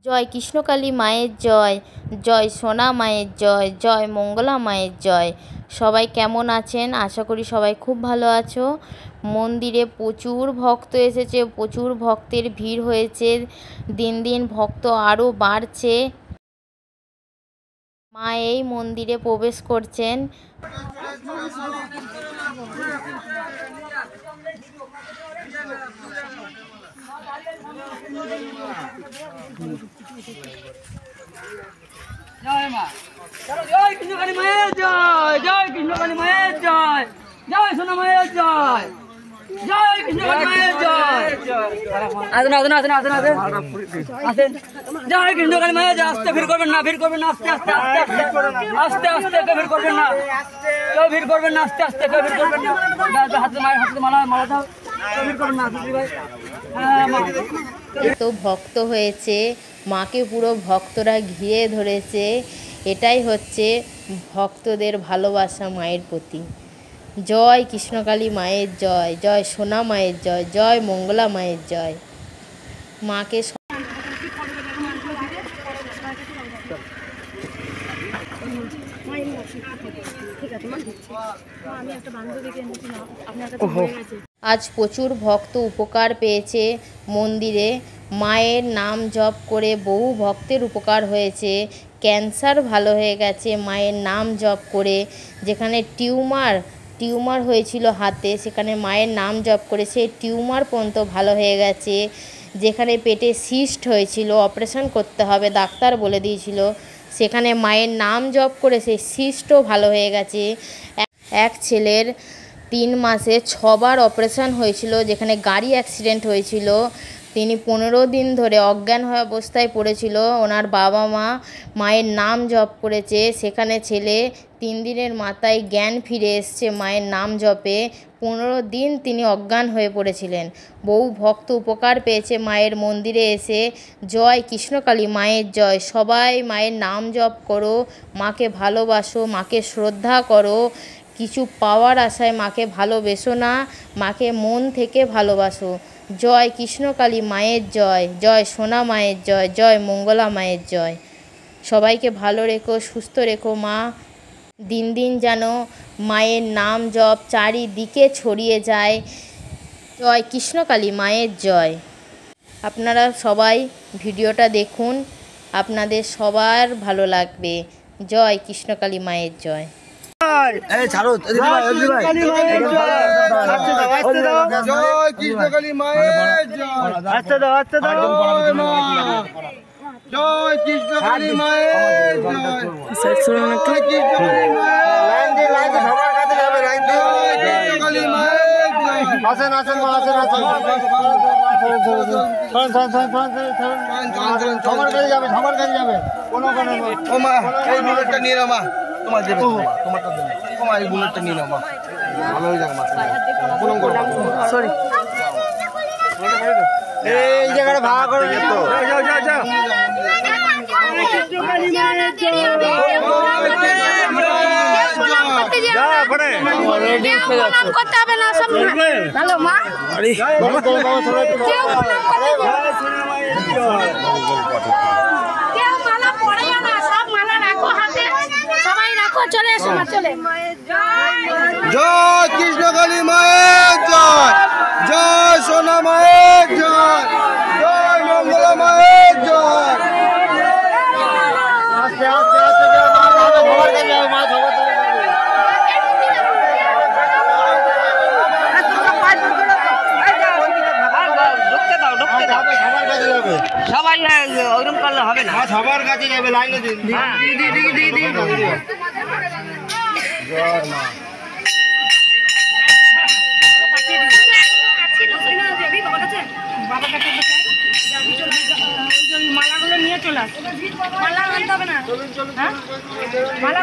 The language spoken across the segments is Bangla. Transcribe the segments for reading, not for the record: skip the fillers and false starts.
জয় কৃষ্ণকালী মায়ের জয়, জয় সোনা মায়ের জয়, জয় মঙ্গলা মায়ের জয়। সবাই কেমন আছেন? আশা করি সবাই খুব ভালো আছো। মন্দিরে প্রচুর ভক্ত এসেছে, প্রচুর ভক্তের ভিড় হয়েছে। দিন দিন ভক্ত আরও বাড়ছে। মা এই মন্দিরে প্রবেশ করছেন। জয় মা, জয় কৃষ্ণকালী মায়ের জয়, জয় কৃষ্ণকালী মায়ের জয়, জয় সোনা মায়ের জয়, জয় কৃষ্ণকালী মায়ের জয়। আসেন আসেন আসেন আসেন আসেন আসেন। জয় কৃষ্ণকালী মায়ের জয়। আস্তে ভিড় করবেন না, ভিড় করবেন না, আস্তে আস্তে আস্তে আস্তে আস্তে কেউ ভিড় করবেন না, কেউ ভিড় করবেন না, আস্তে আস্তে কেউ ভিড় করবেন না। হাতে মায়ের হাতে মালা মালা দাও, কেউ ভিড় করবেন না। ভাই এত ভক্ত হয়েছে, মাকে পুরো ভক্তরা ঘিরে ধরেছে। এটাই হচ্ছে ভক্তদের ভালোবাসা মায়ের প্রতি। জয় কৃষ্ণকালী মায়ের জয়, জয় সোনা মায়ের জয়, জয় মঙ্গলা মায়ের জয়। মাকে আজ প্রচুর ভক্ত উপকার পেয়েছে মন্দিরে। মায়ের নাম জপ করে বহু ভক্তের উপকার হয়েছে। ক্যান্সার ভালো হয়ে গেছে মায়ের নাম জপ করে। যেখানে টিউমার হয়েছিল হাতে, সেখানে মায়ের নাম জপ করে সেই টিউমার পর্যন্ত ভালো হয়ে গেছে। যেখানে পেটে সিস্ট হয়েছিল, অপারেশন করতে হবে ডাক্তার বলে দিয়েছিল, সেখানে মায়ের নাম জপ করে সেই সিস্টও ভালো হয়ে গেছে। এক ছেলের 3 মাসে 6 বার অপারেশন হয়েছিল, যেখানে গাড়ি অ্যাক্সিডেন্ট হয়েছিল। তিনি 15 দিন ধরে অজ্ঞান হয়ে অবস্থায় পড়েছিল। ওনার বাবা মা মায়ের নাম জপ করেছে, সেখানে ছেলে 3 দিনের মাথায় জ্ঞান ফিরে এসছে মায়ের নাম জপে। 15 দিন তিনি অজ্ঞান হয়ে পড়েছিলেন। বহু ভক্ত উপকার পেয়েছে মায়ের মন্দিরে এসে। জয় কৃষ্ণকালী মায়ের জয়। সবাই মায়ের নাম জপ করো, মাকে ভালোবাসো, মাকে শ্রদ্ধা করো। কিছু পাওয়ার আশায় মাকে ভালোবেসো না, মাকে মন থেকে ভালোবাসো। জয় কৃষ্ণকালী মায়ের জয়, জয় সোনা মায়ের জয়, জয় মঙ্গলা মায়ের জয়। সবাইকে ভালো রেখো, সুস্থ রেখো মা। দিন দিন যেন মায়ের নাম জপ চারিদিকে ছড়িয়ে যায়। জয় কৃষ্ণকালী মায়ের জয়। আপনারা সবাই ভিডিওটা দেখুন, আপনাদের সবার ভালো লাগবে। জয় কৃষ্ণকালী মায়ের জয়। জয় কৃষ্ণকালী মায়ের জয়, জয় কৃষ্ণকালী মায়ের আসেন আসেন আসেন আসেন। সবার কাছে যাবে, সবার কাছে যাবে। কোনো এই বুলেটটা নিয়ে নাও মা, তোমার দেবে, তোমারটা দেবে। তোমার এই বুলেটটা নিয়ে নাও মা, ভালো হয়ে যাবে মা। প্রণাম করো। সরি, এই জায়গাটা ভাড়া করে তো। যাও যাও যাও। জয় কৃষ্ণকালী মায়ের জয়, জয় সোনা মায়ের জয়, জয় মঙ্গলা মায়ের জয়। আস্তে আস্তে আস্তে সবার কাছে যাবে মা, সবার সবাই ওরকম করলে হবে না, সবার কাছে যাবে। লাইনে দিন। জয় মা। মালাগুলো নিয়ে চলে আসে, মালা আনতে হবে না। মালা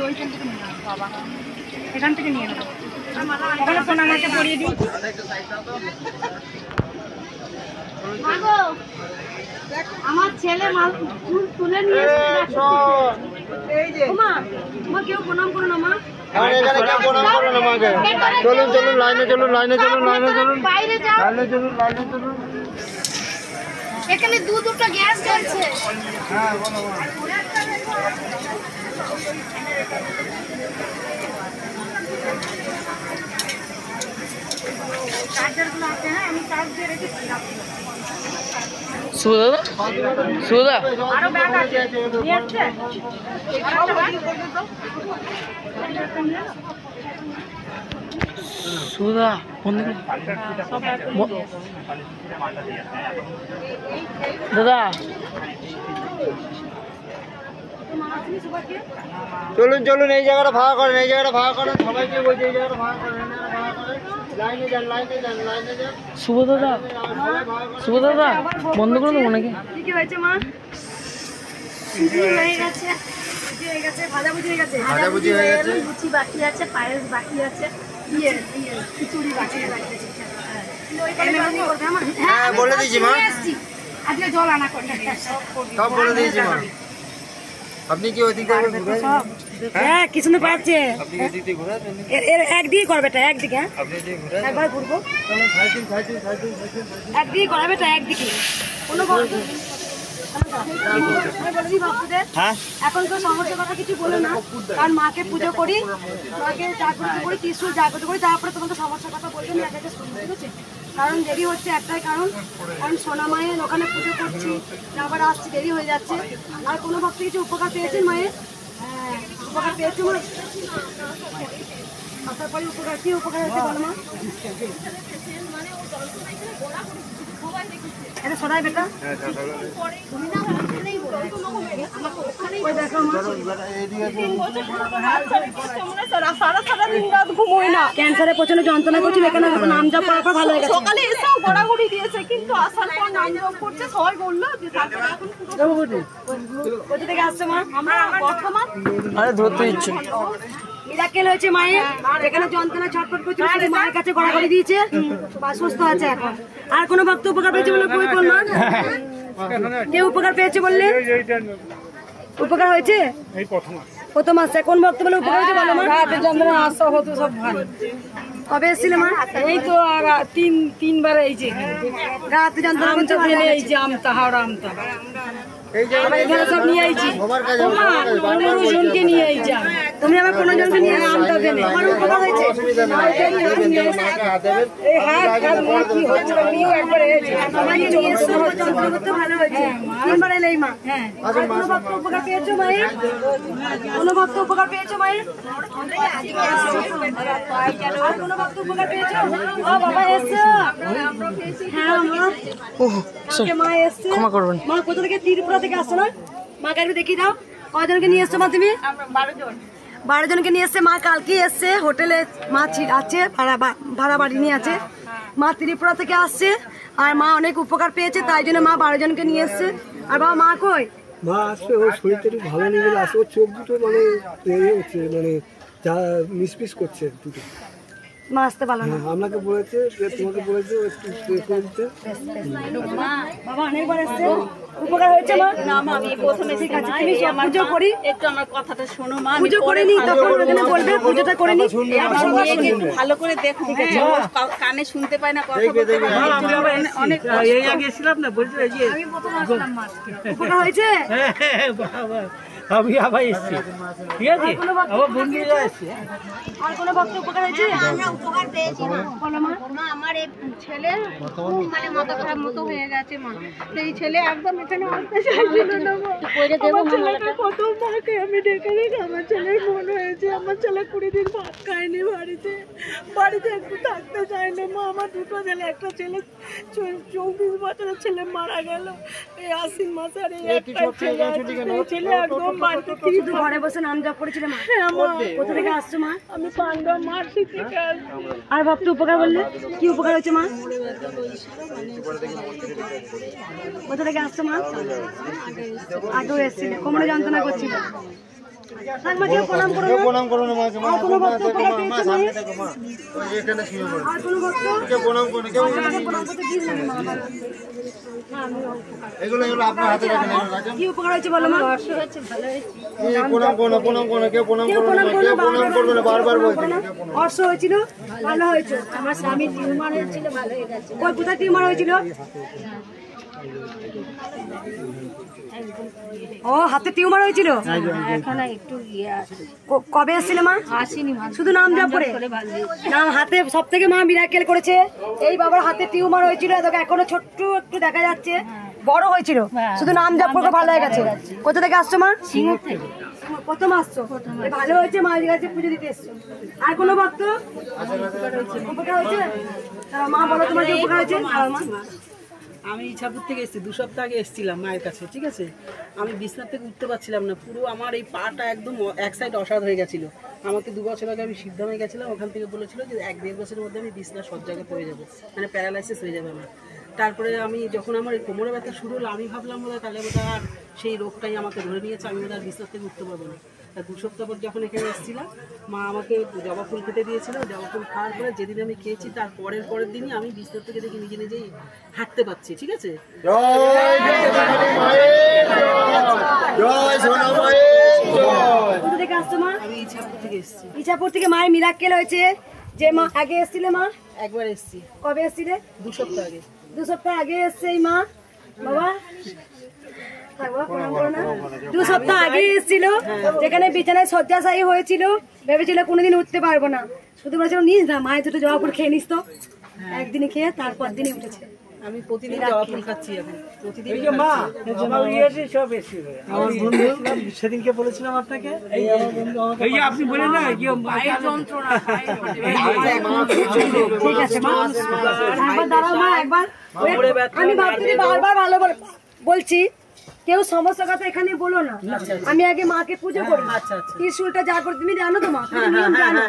ওইখান থেকে নিয়ে বাবা, এখান থেকে নিয়ে নেবো। ওখানে সোনা মাকে পরিয়ে দিই। আমার ছেলে মাল তুলে নিয়ে কেউ প্রণাম করো না মা। চলুন চলুন, লাইনে চলুন, লাইনে চলুন, লাইনে চলুন, লাইনে চলুন, লাইনে চলুন। এখানে দুটো গ্যাস জ্বলছে। হ্যাঁ বলো বলো। চার্জারগুলো আছে, হ্যাঁ আমি চার্জ দিয়ে রেখেছি। সুদা সুদা আরো ব্যাগ আছে, নিয়ে আসছে। সুদা দাদা চলুন চলুন, এই জায়গাটা ভাড়া করেন, এই জায়গাটা ভাড়া করেন, সবাইকে বলছি এই জায়গাটা ভাড়া করেন, লাইনে যান লাইনে যান লাইনে যান। শুভ দাদা, শুভ দাদা বন্ধ করে দেবো নাকি? কি হয়েছে মা? সুজি হয়ে গেছে, সুজি হয়ে গেছে, ভাজাভুজি হয়ে গেছে, ভাজাভুজি হয়ে গেছে, লুচি বাকি আছে, পায়েস বাকি আছে, খিচুড়ি বাকি আছে। হ্যাঁ বলে দিয়েছি মা, আজকে জল আনা করতে সব বলে দিয়েছি মা। আপনি কি ওই দিক থেকে ঘুরে? হ্যাঁ কিছু না পাচ্ছে, আপনি ওই দিক থেকে ঘুরে আসবেন? একদিকে করবে, একদিকে আপনি ওই দিকে ঘুরে একবার ঘুরবো, একদিকে করাবে তো, একদিকে কোনো হ্যাঁ এখন তো সমস্যা কথা কিছু বলো না, কারণ মাকে পুজো করি, মাকে জাগ্রত করি, ত্রিশূল জাগ্রত করি, তারপরে তোমাকে সমস্যার কথা বলতে আমি একটা শুনতে, ঠিক আছে? কারণ দেরি হচ্ছে একটাই কারণ সোনা মায়ের ওখানে পুজো করছি, আবার আসছি, দেরি হয়ে যাচ্ছে। আর কোনো ভক্ত কিছু উপকার পেয়েছেন মায়ের? হ্যাঁ উপকার পেয়েছো মা? আসার পরে উপকার, কি উপকার হয়েছে বলো মা? এটা সদাই বেটা ক্যান্সারে প্রচন্ড যন্ত্রণা করছিল, এখানে নাম জপ করার পর ভালো হয়ে গেছে। সকালে এসেও গোড়াগুড়ি দিয়েছে, কিন্তু আসার পর নাম জপ করছে, সবাই বললো যে তারপরে এখন কোথা থেকে আসছে মা? আমরা বর্তমান আরে ধরতে ইচ্ছে মিরাকেল হয়েছে মায়ের, এখানে যন্ত্রণা ছটফট করছিল, শুধু মায়ের কাছে গড়াগড়ি দিয়েছে, বা সুস্থ আছে এখন। আর কোনো ভক্ত উপকার পেয়েছে বলে কই বল মা? কেউ উপকার পেয়েছে বললে? উপকার হয়েছে প্রথম আসছে, কোন ভক্ত বলে উপকার হয়েছে বলো মা? যন্ত্রণা আসা হতো সব ভালো। কবে এসেছিলে মা? এই তো আর তিনবার এই যে রাতে যন্ত্রণা করছে, ভালো হয়ে এই যে আমতা হাওড়া আমতা এই জায়গাটা এখানে সব নিয়ে আইছি, সবার কাছে পনেরো জনকে নিয়ে আইছি। তুমি আমার 15 জনকে নিয়ে আমটা দেনে, আমার উপকার হয়েছে। অসুবিধা নেই, দেবেন দেবেন মাকে হাত দেবেন। এই হাত মা কি হচ্ছিল নিয়েও একবার হয়েছে। সবাই নিয়ে এসে যন্ত্রণা করতে ভালো হয়েছে। তিনবার এলেই মা। হ্যাঁ আর কোনো ভক্ত উপকার পেয়েছো মায়ের? কোনো ভক্ত উপকার পেয়েছো মায়ের? আর কোনো ভক্ত উপকার পেয়েছো? ও বাবা এসছো? হ্যাঁ মা, আজকে মা এসছে। ক্ষমা করবেন। মা কোথা থেকে? ত্রিপুরা থেকে আসছো না? মাকে একটু দেখিয়ে দাও, কয়জনকে নিয়ে এসছো মা তুমি? 12 জনকে নিয়ে এসছে মা, কালকে এসছে, হোটেলে মা আছে, ভাড়া বাড়ি নিয়ে আছে। মা ত্রিপুরা থেকে আসছে, আর মা অনেক উপকার পেয়েছে, তাই জন্য মা 12 জনকে নিয়ে এসছে। আর বাবা মা কই? মা আসবে, ওর শরীরটা একটু ভালো নেই বলে আসবে, ওর চোখ দুটো মানে ইয়ে হচ্ছে, মানে যা মিসমিস করছে দুটো। মা আসতে পারলো না। আপনাকে বলেছে যে তোমাকে বলেছে ও একটু ইয়ে করে দিতে। বাবা অনেকবার এসছে, উপকার হয়েছে মা? না মা আমি প্রথমে ঠিক আছে, তুমি সব পুজো করি, একটু আমার কথাটা শোনো মা। পুজো করে নি, তখন ওখানে বলবে পুজোটা করে নি। আমার মেয়েকে একটু ভালো করে দেখো, হ্যাঁ ও কানে শুনতে পায় না, কথা বলতে পায় না, অনেক গেছিলাম না বলছো এই যে উপকার হয়েছে? আমি আবার এসছি, ঠিক আছে, আবার বন্ধুরা এসছি। আর কোনো ভক্ত উপকার হয়েছে? আমরা উপকার পেয়েছি মা। মা আমার এই ছেলে খুব মানে মাথা খারাপ মতো হয়ে গেছে মা, সেই ছেলে একদম এখানে আসতে চাইছিল না মা। আমার ছেলেকে কত মাকে আমি ডেকে রেখে আমার ছেলের মন হয়েছে, আমার ছেলে 20 দিন ভাত খায়নি, বাড়িতে একটু থাকতে চায় না মা। আমার দুটো ছেলে, একটা ছেলে 24 বছরের ছেলে মারা গেল এই আশ্বিন মাসে, আর এই একটা ছেলে আছে, সেই ছেলে একদম বাড়িতে শুধু ঘরে বসে নাম জপ করেছিলে মা? কোথা থেকে আসছো মা? আমি পান্ডা মার্সি থেকে আসবো। আর ভক্ত উপকার বললে কি উপকার হয়েছে মা? কোথা থেকে আসছো মা? আগেও এসেছিলে, কোমরে যন্ত্রণা করছিল। থাক মা, কেউ প্রণাম করো না। প্রণাম করো না মাকে, মা আর কোনো ভক্ত উপকার পেয়েছে মা? দেখো মা, ওই এখানে শুয়ে পড়ো, আর কোনো ভক্ত? কেউ প্রণাম করো না, কেউ প্রণাম করতে দিন না মা। এগুলো এগুলো আপনার হাতে রাখেন, এগুলো রাখেন। কি উপকার হয়েছে বলো মা? এই প্রণাম করো না, প্রণাম করো না, কেউ প্রণাম করবে না, কেউ প্রণাম করবে না, বারবার বলছি। অর্শ হয়েছিল, ভালো হয়েছে। আমার স্বামীর টিউমার হয়েছিল, ভালো হয়ে গেছে। কোথায় টিউমার হয়েছিল? ও হাতে টিউমার হয়েছিল, এখন একটু ইয়ে আছে, কবে এসেছিল মা? আসেনি মা, শুধু নাম জপ করে না, হাতে সব থেকে মা মিরাকেল করেছে। এই বাবার হাতে টিউমার হয়েছিল, এখনো ছোট্ট একটু দেখা যাচ্ছে, বড় হয়েছিল, শুধু নাম জপ করে ভালো হয়ে গেছে। কোথা থেকে আসছো মা? সিঙ্গুর থেকে। প্রথম আসছো, ভালো হয়েছে, মায়ের কাছে পুজো দিতে এসছো। আর কোনো ভক্ত উপকার হয়েছে? মা বলো তোমার কি উপকার হয়েছে? আমি ইছাপুর থেকে এসেছি, 2 সপ্তাহ আগে এসেছিলাম মায়ের কাছে, ঠিক আছে। আমি বিছনা থেকে উঠতে পারছিলাম না, পুরো আমার এই পাটা একদম এক সাইড অসাধ হয়ে গেছিলো। আমাকে 2 বছর আগে আমি সিদ্ধামে গেছিলাম, ওখান থেকে বলেছিল যে 1-1.5 বছরের মধ্যে আমি বিছনা সজ্জাগত হয়ে যাবো, মানে প্যারালাইসিস হয়ে যাবে আমার। তারপরে আমি যখন আমার এই কোমরে ব্যথা শুরু হলো, আমি ভাবলাম বোধহয় তাহলে বোধহয় আর সেই রোগটাই আমাকে ধরে নিয়েছে, আমি বোধহয় বিছনা থেকে উঠতে পারবো না। আর 2 সপ্তাহ পর যখন এখানে এসেছিলাম, মা আমাকে জবা ফুল খেতে দিয়েছিল। জবা ফুল খাওয়ার পরে যেদিন আমি খেয়েছি, তার পরের দিনই আমি বিছনা থেকে দেখি নিজে নিজেই হাঁটতে পারছি, ঠিক আছে। কোথা থেকে আসছো মা? আমি ইছাপুর থেকে এসেছি। ইছাপুর থেকে মায়ের মিরাক্কেল হয়েছে। যে মা আগে এসেছিলে মা? একবার এসেছি, কবে এসেছিলে? 2 সপ্তাহ আগে। 2 সপ্তাহ আগে এসছে এই মা। বাবা 2 সপ্তাহ আগে এসেছিল, যেখানে বিছানায় শয্যাশায়ী হয়েছিল, ভেবেছিল কোনোদিন উঠতে পারবো না, শুধু বলেছিল নিস না, মায়ের দুটো জবা ফুল খেয়ে নিস তো। একদিনে খেয়ে তারপর দিনই উঠেছে। আমি প্রতিদিন জবা ফুল খাচ্ছি, এখন প্রতিদিন সেদিনকে বলেছিলাম আপনাকে, আপনি বলেন না ঠিক আছে মা, একবার দাঁড়াও মা, একবার। আমি ভাবছি বারবার ভালো বলছি, কেউ সমস্যা কথা এখানে বলো না। আমি আগে মাকে পুজো করি, ত্রিশূলটা যা করে তুমি জানো তো মা, নিয়ম জানো।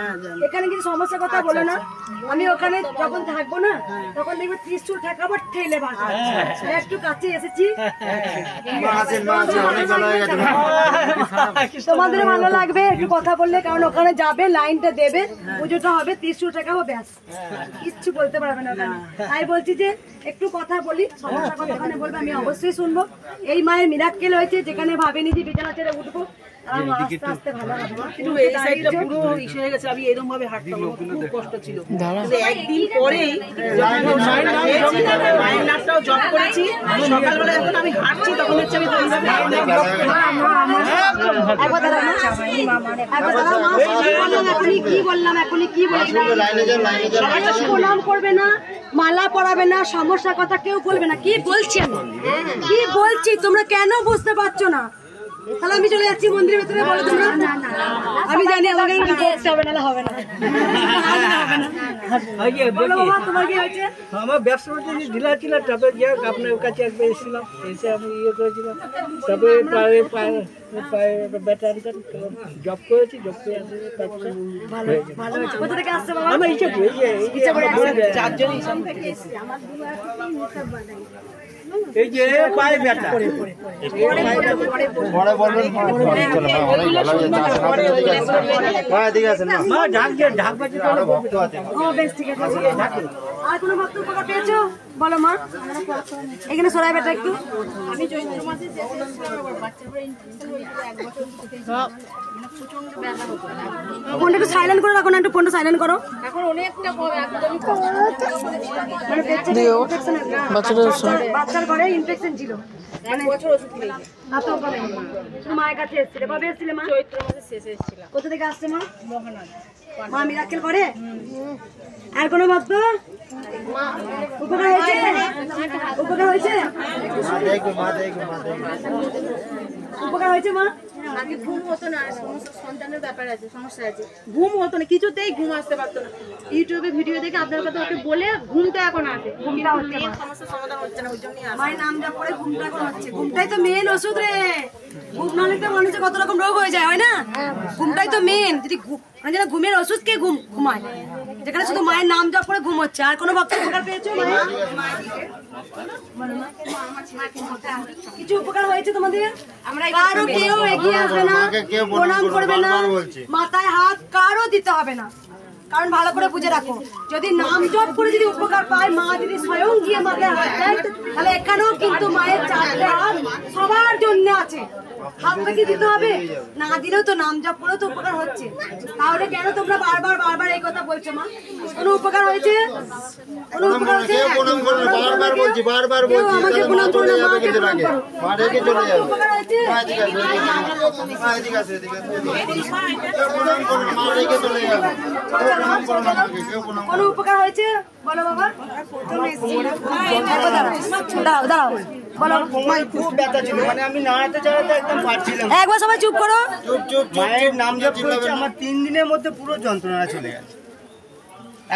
এখানে কিছু সমস্যা কথা বলো না। আমি ওখানে যখন থাকবো না, তখন দেখবে ত্রিশূল ঠেকাবো, ঠেলে বাঁধবো। একটু কাছে এসেছি, তোমাদের ভালো লাগবে একটু কথা বললে, কারণ ওখানে যাবে, লাইনটা দেবে, পুজোটা হবে, ত্রিশূল ঠেকাবো, ব্যাস, কিচ্ছু বলতে পারবে না ওখানে। তাই বলছি যে একটু কথা বলি, সমস্যা কথা ওখানে বলবে, আমি অবশ্যই শুনবো। এই মায়ের মিরাক্কেল হয়েছে, যেখানে ভাবিনি যে বিছানা ছেড়ে উঠবো, আস্তে আস্তে ভালো হবে। কিন্তু এই সাইডটা পুরো ইসে হয়ে গেছে, আমি এরকম ভাবে হাঁটতাম, আমার খুব কষ্ট ছিল। কিন্তু একদিন পরেই মায়ের নামটাও জপ করেছি, সকালবেলা যখন আমি হাঁটছি, তখন হচ্ছে আমি প্রণাম করবে না, মালা পরাবে না, সমস্যা কথা কেউ বলবে না। কি বলছি আমি, কি বলছি তোমরা কেন বুঝতে পারছো না? তাহলে আমি চলে যাচ্ছি মন্দিরের ভেতরে, বলো তোমরা। আমি জানি আমাকে বলতে হবে, না হবে না। তোমার কি হয়েছে? আমার ব্যবসা করতে ঢিলা ছিল, তবে যে আপনার কাছে একবার এসেছিলাম, এসে আমি ইয়ে করেছিলাম, তবে পায়ে ব্যাটারি জব করেছি, জব করে আসে ভালো হয়েছে। কোথা থেকে আসছে বাবা? আমার ইচ্ছা চারজনই এই যে পায়ে ব্যথা, আর কোনো ভক্ত উপকার পেয়েছো বলো মা? এখানে সরাই বেটা একটু। আমি চৈত্র মাসে বাচ্চার পরে ইনফেকশন হয়েছিল, 1 বছর থেকে প্রচন্ড ব্যথা হতো। ফোনটা একটু সাইলেন্ট করে রাখো না, একটু ফোনটা সাইলেন্ট করো। এখন অনেকটা কম, একদমই বাচ্চার ঘরে ইনফেকশন ছিল, 1 বছর ওষুধ খেয়েছি। শুধু মায়ের কাছে এসেছিলে। কবে এসেছিলে মা? চৈত্র মাসে শেষে এসেছিলাম। কোথা থেকে আসছে মা? মহানগর মা মিরাক্কেল করে। আর কোনো ভক্ত উপকার হয়েছে? উপকার হয়েছে? উপকার হয়েছে মা? আগে ঘুম হতো না, সমস্ত সন্তানের ব্যাপার আছে, সমস্যা আছে, ঘুম হতো না, কিছুতেই ঘুম আসতে পারতো না। ইউটিউবে ভিডিও দেখে আপনার কথা ওকে বলে ঘুমটা এখন আসে, ঘুমটা হচ্ছে না, সমস্যার সমাধান হচ্ছে না, ওই জন্যই আসে। মায়ের নাম যা করে ঘুমটা এখন হচ্ছে। ঘুমটাই তো মেন ওষুধ রে। ঘুম না হলে তো মানুষের কত রকম রোগ হয়ে যায়, হয় না? ঘুমটাই তো মেন। যদি ঘুমের ওষুধ কে ঘুমায়, যেখানে শুধু মায়ের নাম জপ করে ঘুম হচ্ছে। আর কোনো ভক্ত উপকার পেয়েছো মায়ের? কিছু উপকার হয়েছে তোমাদের? কারো কেউ এগিয়ে আসবে না, প্রণাম করবে না, মাথায় হাত কারো দিতে হবে না। কারণ ভালো করে বুঝে রাখো, যদি নাম জপ করে যদি উপকার পায়, মা যদি স্বয়ং গিয়ে মাথায় হাত দেয়, তাহলে এখানেও কিন্তু মায়ের 4টে হাত সবার জন্য আছে। হাত থেকে দিতে হবে, না দিলেও তো নাম জপ করেও তো উপকার হচ্ছে, তাহলে কেন তোমরা বারবার এই কথা বলছো মা? কোনো উপকার হয়েছে? কোনো উপকার হয়েছে? বারবার বলছি আমাকে প্রণাম করো না, মাকে প্রণাম করো। মা রেখে চলে যাবে। উপকার হয়েছে? কোনো উপকার হয়েছে বলো বাবা? দাঁড়াও দাঁড়াও বলো। খুব ব্যথা ছিল, মানে আমি নাড়াতে চাড়াতে একদম পারছিলাম। একবার সবাই চুপ করো। মায়ের নাম জপ করছি, আমার 3 দিনের মধ্যে পুরো যন্ত্রণা চলে গেছে।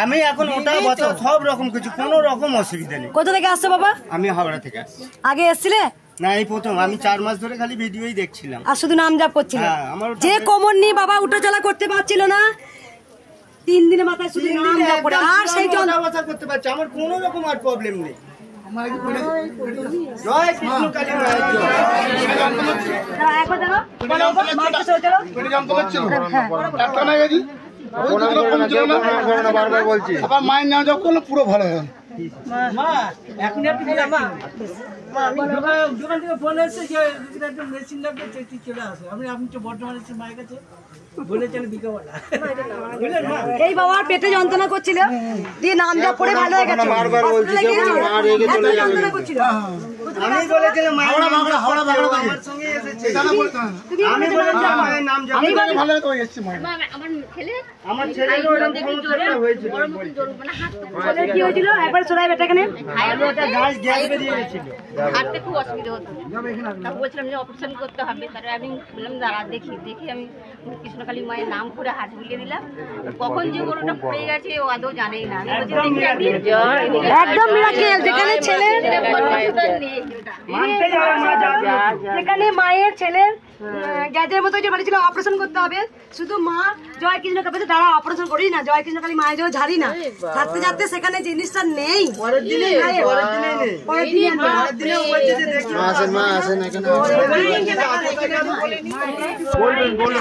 আমি এখন ওটা বছর সব রকম কিছু, কোনো রকম অসুবিধা নেই। কোথা থেকে আসছো বাবা? আমি হাওড়া থেকে আসছি। আগে এসছিলে? না, এই প্রথম। আমি 4 মাস ধরে খালি ভিডিওই দেখছিলাম। আর শুধু নাম জপ করছিলে? হ্যাঁ, আমার যে কোমর নিয়ে বাবা উঠে চলা করতে পারছিল না, 3 দিনের মাথায় শুধু নাম জপ করে, আর সেই কথা করতে পারছি, আমার কোনো রকম আর প্রবলেম নেই। জয় কৃষ্ণ কালী মায়ের জয়। একবার দাঁড়াও, বলো বাবা, মায়ের কাছে চলো। বারবার বলছি আবার মায়ের নাম জপ করলে পুরো ভালো হয়। মা এখন আমি দোকান থেকে ফোন এসেছে যে একটা মেশিন লাগবে, চলে আসে। আপনি তো বর্তমানে মায়ের কাছে বলেছেন বিকাবেলা। এই বাবার পেটে যন্ত্রণা করছিল, দিয়ে নাম জপ করে ভালো হয়ে গেছে। বারবার বলছি মা রেখে চলে যাবে। যন্ত্রণা করছিল, আমি বলেছিলাম মায়ের নাম জপ আমার সঙ্গে এসেছে। আমি বলেছিলাম মায়ের নাম জপ ভালো তো এসেছে। আমার ছেলেরও এরকম সমস্যা হয়েছিল। ছেলের কি হয়েছিল একবার শোনাই বেটাখানে? গ্যাস বেরিয়ে গেছিল। হাঁটতে খুব অসুবিধা হতো, তারপর বলছিলাম যে অপারেশন করতে হবে, তারপরে আমি বললাম দাঁড়া দেখি আমি কৃষ্ণকালী মায়ের নাম করে হাত বুলিয়ে দিলাম। কখন যে গরুটা পড়ে গেছে ও আদৌ জানেই না। আমি বলছি একদম মিরাকেল, যেখানে ছেলে যেখানে মায়ের ছেলের গ্যাজের মতো যে বলেছিল অপারেশন করতে হবে, শুধু মা জয় কৃষ্ণ কালী দাঁড়া অপারেশন করি না, জয় কৃষ্ণ কালী মায়ের জয় ঝাড়ি না, ঝাড়তে ঝাড়তে সেখানে জিনিসটা নেই। পরের দিনে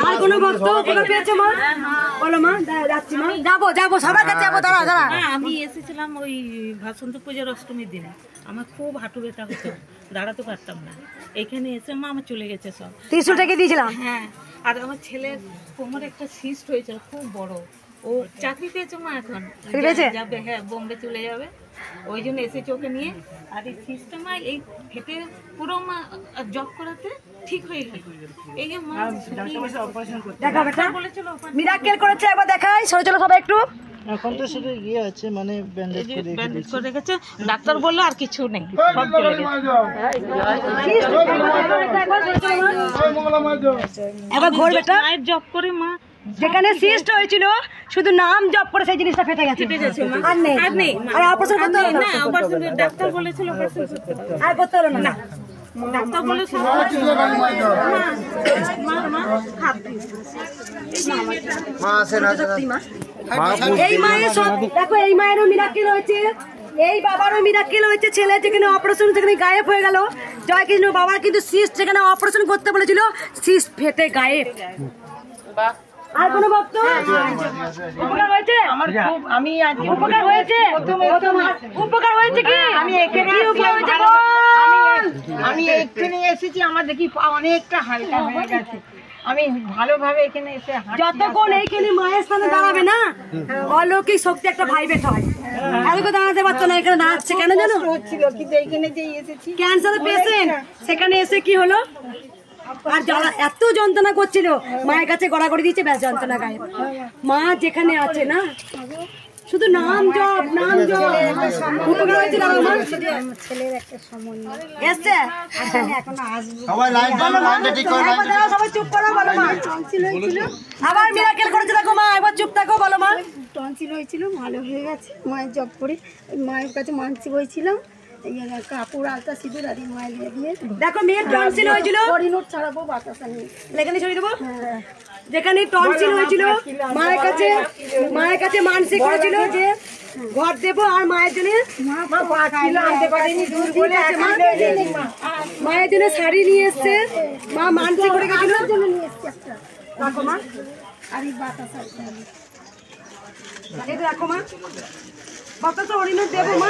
আর কোনো ভক্ত উপকার পেয়েছে মা? বলো মা, যাচ্ছি মা, যাবো সবার কাছে যাবো। দাঁড়া আমি এসেছিলাম ওই ভাসন্ত পূজার অষ্টমীর দিনে। আমার খুব হাঁটু ব্যথা হতো, দাঁড়াতে পারতাম না। এখানে এসে মা আমার চলে গেছে সব। 300 টাকা দিয়েছিলাম। হ্যাঁ, আর আমার ছেলের কোমরে একটা সিস্ট হয়েছিল খুব বড়। ও চাকরি পেয়েছে মা, এখন যাবে, হ্যাঁ বোম্বে চলে যাবে। ওই জন্য এসেছে ওকে নিয়ে। আর এই সিস্টেম এই ফেটে পুরো মা জব করাতে ঠিক হয়ে গেল। এই যে মা দেখা বেটা মিরাকেল করেছে, একবার দেখাই। সরে চলো সবাই একটু। এখন তো শুধু ইয়ে আছে, মানে ব্যান্ডেজ করে রেখেছে। ডাক্তার বললো আর কিছু নেই, সব চলে গেছে। একবার ঘোর বেটা। মায়ের জব করে মা যেখানে সিস্ট হয়েছিল শুধু নাম জপ করে সেই জিনিসটা ফেটে গেছে, আর নেই। আর অপারেশন করতে হবে না, অপারেশন ডাক্তার বলেছিল অপারেশন করতে হবে। আর করতে হলো না। ডাক্তার বলেছিল এই মায়ের সব দেখো, এই মায়েরও মিরাকেল হয়েছে, এই বাবারও মিরাকেল হয়েছে। ছেলে যেখানে অপারেশন সেখানে গায়েব হয়ে গেল। জয় কৃষ্ণ বাবার কিন্তু সিস্ট যেখানে অপারেশন করতে বলেছিল সিস্ট ফেটে গায়েব। আর কোনো ভক্ত উপকার হয়েছে? আমার খুব আমি উপকার হয়েছে? উপকার হয়েছে কি? আমি এখানে আমি এখানে এসেছি, আমার দেখি অনেকটা হালকা হয়ে গেছে। আমি ভালোভাবে এখানে এসে যতক্ষণ এইখানে মায়ের স্থানে দাঁড়াবে না, অলৌকিক শক্তি একটা ভাইবেট হয়। এদিকে দাঁড়াতে পারতো না, এখানে দাঁড়াচ্ছে কেন জানো? হচ্ছিল, কিন্তু এইখানে যে এসেছি ক্যান্সার পেশেন্ট, সেখানে এসে কি হলো? আর যারা এত যন্ত্রণা করছিল মায়ের কাছে গড়াগড়ি দিয়েছে, ব্যাস যন্ত্রণা গায়েব। মা যেখানে আছে না, শুধু নাম জপ নাম জপ। উপকার হয়েছে না আমার ছেলের একটা সম্বন্ধ এসছে, এখন আসবে। সবাই লাইনটা ঠিক করে একবার দাঁড়াও, সবাই চুপ করো, বলো মা। আবার মিরাকেল করেছে দেখো মা, একবার চুপ থাকো, বলো মা। টনসিল হয়েছিল, ভালো হয়ে গেছে মায়ের জব করে। মায়ের কাছে মানসিক হয়েছিলাম, কাপড় আলতা সিঁদুর আদি মায়ের দিয়ে। দেখো মেয়ের টনসিল হয়েছিল, হরিণোট ছাড়াবো বাতাসা নিয়ে লেখানি ছড়িয়ে দেবো। যেখানে টনসিল হয়েছিল মায়ের কাছে মানসিক করেছিল যে ঘর দেবো, আর মায়ের জন্য মায়ের জন্য শাড়ি নিয়ে এসছে। মা মানসিক করে গেছিল, নিয়ে এসছি একটা। রাখো মা, আর এই বাতাসা এটা রাখো মা, বাতাসা হরিণোট দেবো মা।